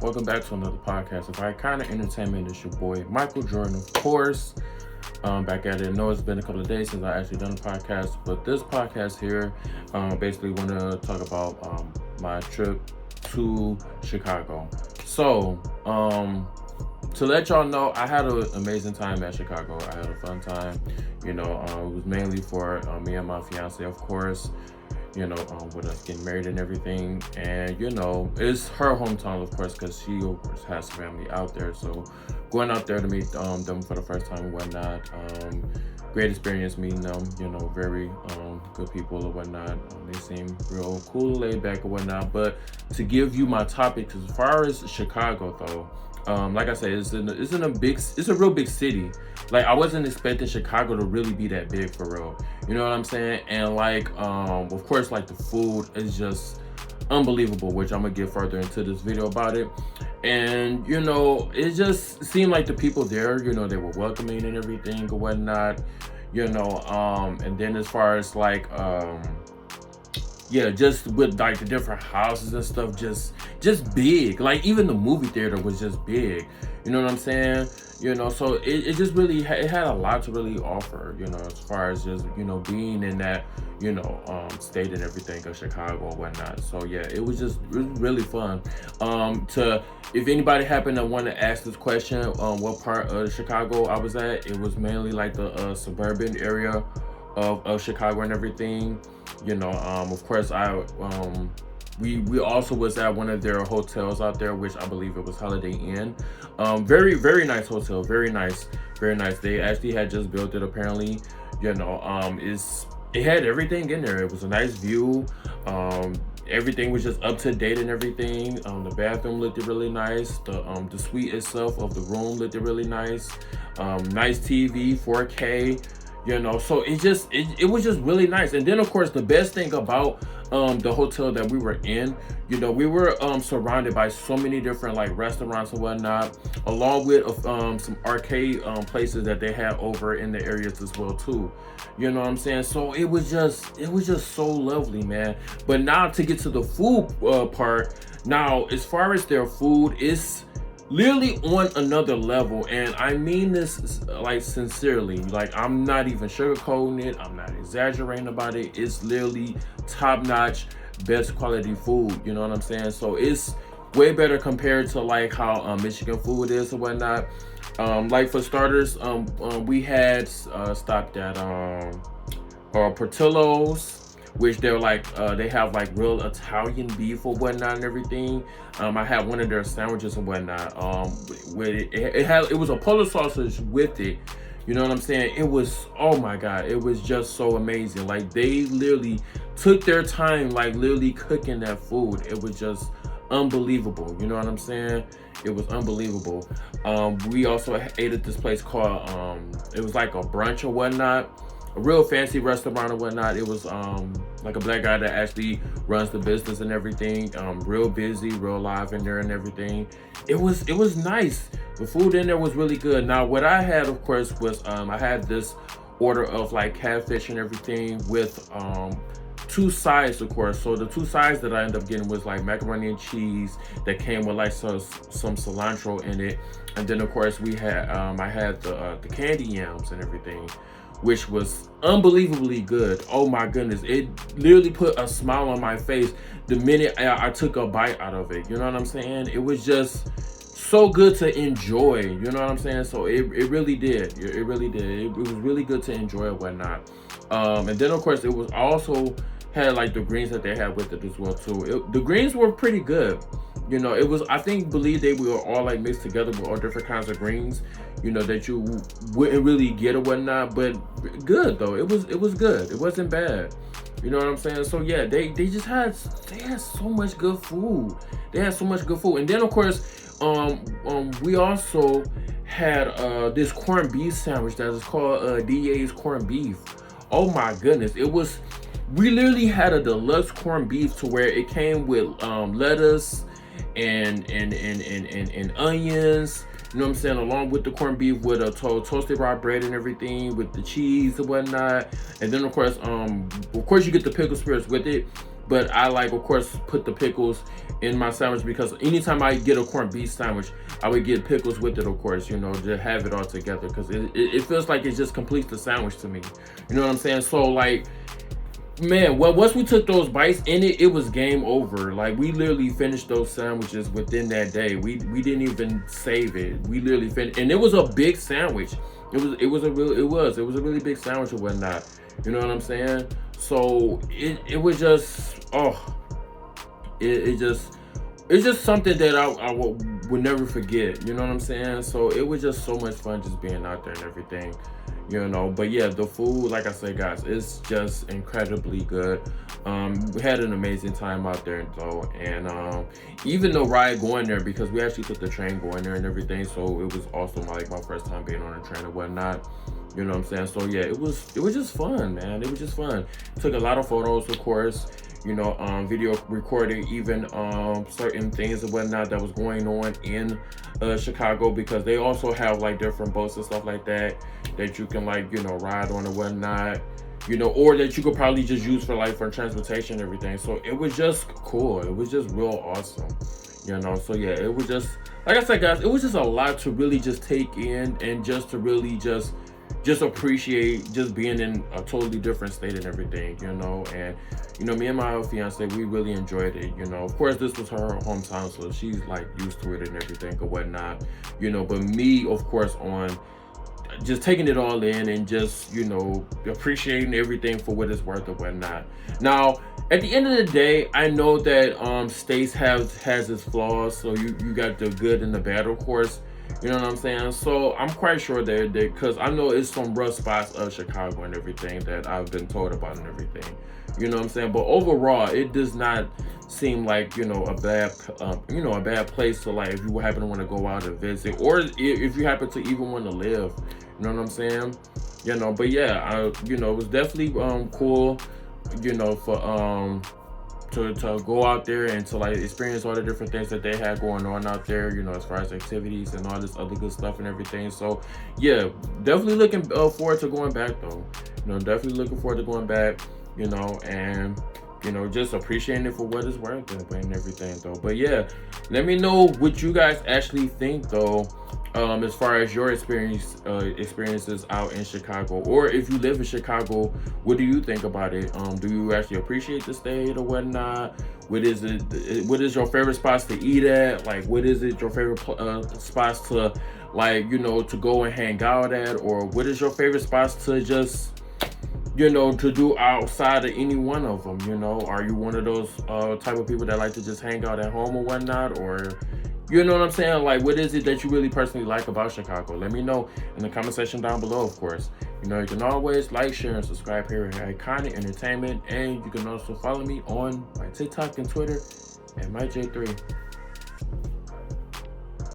Welcome back to another podcast of Kind of Entertainment. It's your boy Michael Jordan, of course. Back at it. I know it's been a couple of days since I actually done a podcast, but this podcast here, basically want to talk about my trip to Chicago. So, to let y'all know, I had an amazing time at Chicago. I had a fun time. It was mainly for me and my fiance, of course. With us getting married and everything. And, it's her hometown, of course, because she, of course, has family out there. So going out there to meet them for the first time and whatnot. Great experience meeting them, very good people and whatnot. They seem real cool, laid back and whatnot. But to give you my topic, as far as Chicago, though, like I said, it's a real big city. Like, I wasn't expecting Chicago to really be that big for real. You know what I'm saying? And of course, the food is just unbelievable, which I'm gonna get further into this video about it. And it just seemed like the people there, they were welcoming and everything and whatnot. And then as far as just with the different houses and stuff, just big. Like, even the movie theater was just big. You know what I'm saying? So it just really it had a lot to really offer, as far as just, being in that, state and everything of Chicago and whatnot. So yeah, it was really fun. If anybody happened to want to ask this question, what part of Chicago I was at, it was mainly the suburban area of Chicago and everything. Of course, we also was at one of their hotels out there, which I believe it was Holiday Inn. Very, very nice hotel. Very nice. Very nice. They actually had just built it, apparently. It had everything in there. It was a nice view. Everything was just up to date and everything. The bathroom looked really nice. The suite itself of the room looked really nice. Nice TV, 4K. So it was just really nice. And then, of course, the best thing about the hotel that we were in, we were surrounded by so many different restaurants and whatnot, along with some arcade places that they had over in the areas as well too. You know what I'm saying? So it was just so lovely, man. But now to get to the food part, now as far as their food, it's literally on another level, and I mean this sincerely. I'm not even sugarcoating it. I'm not exaggerating about it. It's literally top-notch, best quality food. You know what I'm saying? So it's way better compared to how Michigan food is and whatnot. For starters, we had stopped at Portillo's, which they're they have real Italian beef or whatnot and everything. I had one of their sandwiches and whatnot. It was a Polish sausage with it. You know what I'm saying? It was, oh my God, it was just so amazing. They literally took their time, literally cooking that food. It was just unbelievable. You know what I'm saying? It was unbelievable. We also ate at this place called, it was like a brunch or whatnot. A real fancy restaurant or whatnot. It was a black guy that actually runs the business and everything. Real busy, real live in there and everything. It was nice. The food in there was really good. Now, what I had, of course, was I had this order of catfish and everything with two sides, of course. So the two sides that I ended up getting was macaroni and cheese that came with some cilantro in it, and then of course we had I had the candy yams and everything, which was unbelievably good. Oh my goodness. It literally put a smile on my face the minute I took a bite out of it. You know what I'm saying? It was just so good to enjoy. You know what I'm saying? So it really did. It really did. It was really good to enjoy and whatnot. And then, of course, it was also had the greens that they had with it as well too. The greens were pretty good. It was, believe they were all mixed together with all different kinds of greens, that you wouldn't really get or whatnot, but good though. It was good. It wasn't bad. You know what I'm saying? So yeah, they had so much good food. They had so much good food. And then of course, we also had this corned beef sandwich that is called DA's corned beef. Oh my goodness. We literally had a deluxe corned beef to where it came with lettuce and onions, you know what I'm saying, along with the corned beef with a toasted raw bread and everything, with the cheese and whatnot. And then of course you get the pickle spirits with it. but I like, of course, put the pickles in my sandwich because anytime I get a corned beef sandwich, I would get pickles with it, of course, to have it all together because it feels like it just completes the sandwich to me. You know what I'm saying? So, like, man, well, once we took those bites in it, it was game over. Like, we literally finished those sandwiches within that day. We didn't even save it. We literally finished, and it was a big sandwich. It was a really big sandwich and whatnot. You know what I'm saying? So it was just it just it's just something that I would never forget. You know what I'm saying? So it was just so much fun just being out there and everything. But yeah, the food, like I said, guys, it's just incredibly good. We had an amazing time out there though, and even the ride going there, because we actually took the train going there and everything, so it was awesome. Like my first time being on a train and whatnot. You know what I'm saying? So yeah, it was just fun, man. It was just fun. Took a lot of photos, of course. Video recorded even certain things and whatnot that was going on in Chicago, because they also have like different boats and stuff like that you can like ride on and whatnot, or that you could probably just use for transportation and everything. So it was just cool. It was just real awesome. So yeah, it was just, like I said, guys, it was just a lot to really just take in, and just to really just appreciate just being in a totally different state and everything, and me and my fiance, we really enjoyed it. Of course, this was her hometown, so she's like used to it and everything or whatnot, but me, of course, on just taking it all in and just appreciating everything for what it's worth or whatnot. Now, at the end of the day, I know that states has its flaws, so you got the good and the bad, of course. You know what I'm saying? So I'm quite sure that because I know it's some rough spots of Chicago and everything that I've been told about and everything. You know what I'm saying? But overall, it does not seem like a bad place to, like, if you happen to want to go out and visit, or if you happen to even want to live. You know what I'm saying? But yeah, it was definitely cool. For to go out there and to like experience all the different things that they had going on out there, as far as activities and all this other good stuff and everything. So yeah, definitely looking forward to going back though. Definitely looking forward to going back, and just appreciating it for what it's worth and everything though. But yeah, let me know what you guys actually think though, as far as your experiences out in Chicago, or if you live in Chicago, what do you think about it? Do you actually appreciate the state or whatnot? What is your favorite spots to eat at? Like, what is it your favorite spots to, like, to go and hang out at? Or what is your favorite spots to just to do outside of any one of them? Are you one of those type of people that like to just hang out at home or whatnot? Or you know what I'm saying? Like, what is it that you really personally like about Chicago? Let me know in the comment section down below, of course. You can always like, share, and subscribe here at Iconic Entertainment. And you can also follow me on my TikTok and Twitter at MyJ3.